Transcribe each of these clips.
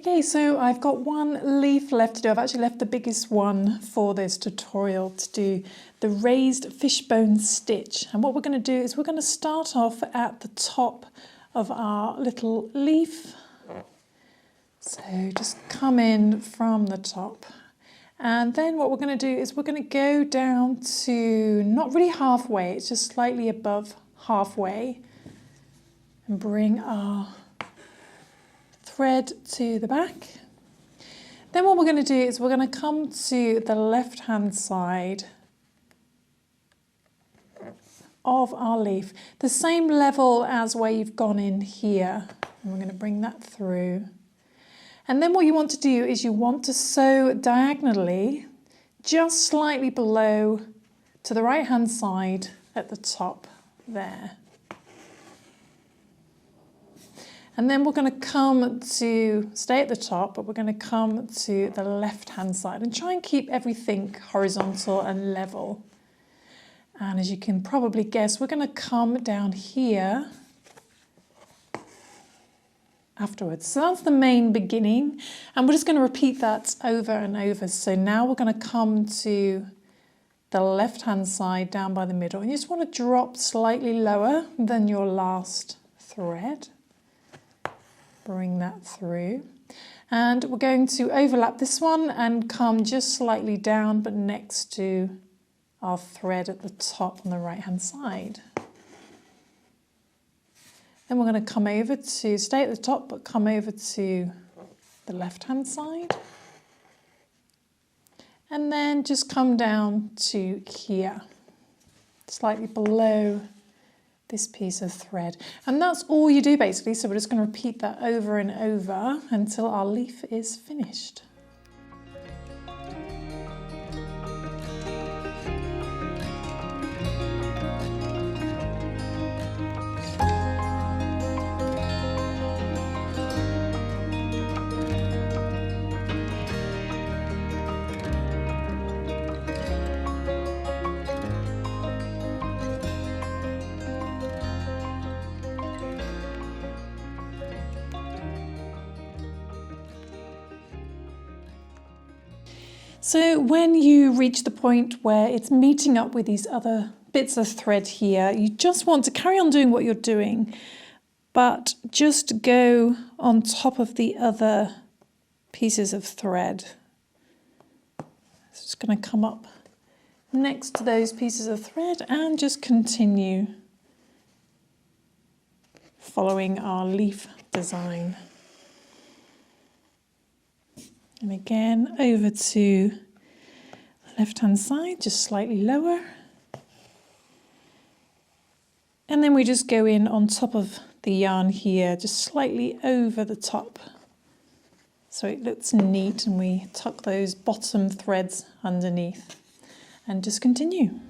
Okay, so I've got one leaf left to do. I've actually left the biggest one for this tutorial to do the Raised Fishbone Stitch. And what we're going to do is we're going to start off at the top of our little leaf. So just come in from the top. And then what we're going to do is we're going to go down to not really halfway, it's just slightly above halfway, and bring our thread to the back. Then what we're going to do is we're going to come to the left hand side of our leaf, the same level as where you've gone in here, and we're going to bring that through. And then what you want to do is you want to sew diagonally just slightly below to the right hand side at the top there. And then we're going to come to, stay at the top, but we're going to come to the left-hand side and try and keep everything horizontal and level. And as you can probably guess, we're going to come down here afterwards. So that's the main beginning. And we're just going to repeat that over and over. So now we're going to come to the left-hand side down by the middle. And you just want to drop slightly lower than your last thread. Bring that through, and we're going to overlap this one and come just slightly down but next to our thread at the top on the right hand side. Then we're going to come over to, stay at the top but come over to the left hand side, and then just come down to here, slightly below this piece of thread. And that's all you do basically, so we're just going to repeat that over and over until our leaf is finished. So when you reach the point where it's meeting up with these other bits of thread here, you just want to carry on doing what you're doing, but just go on top of the other pieces of thread. It's just going to come up next to those pieces of thread and just continue following our leaf design. And again, over to the left-hand side, just slightly lower. And then we just go in on top of the yarn here, just slightly over the top. So it looks neat, and we tuck those bottom threads underneath and just continue.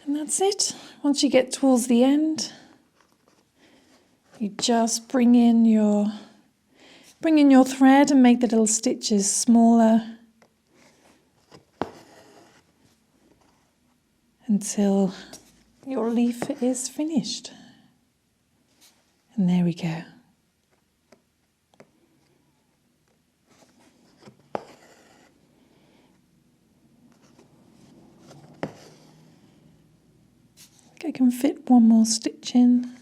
And that's it. Once you get towards the end, you just bring in your thread and make the little stitches smaller until your leaf is finished. And there we go. I can fit one more stitch in.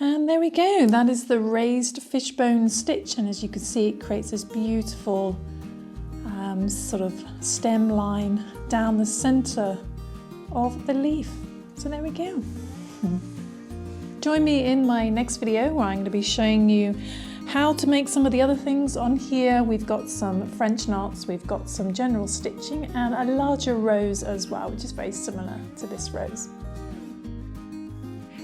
And there we go, that is the raised fishbone stitch, and as you can see it creates this beautiful sort of stem line down the centre of the leaf. So there we go. Join me in my next video where I'm going to be showing you how to make some of the other things on here. We've got some French knots, we've got some general stitching and a larger rose as well, which is very similar to this rose.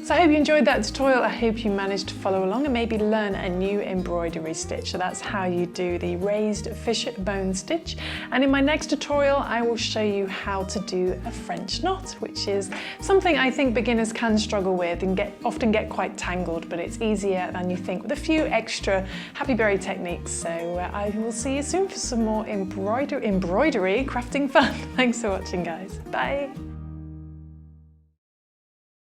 So I hope you enjoyed that tutorial. I hope you managed to follow along and maybe learn a new embroidery stitch. So that's how you do the raised fishbone stitch. And in my next tutorial, I will show you how to do a French knot, which is something I think beginners can struggle with and often get quite tangled, but it's easier than you think with a few extra happy berry techniques. So I will see you soon for some more embroidery crafting fun. Thanks for watching, guys. Bye.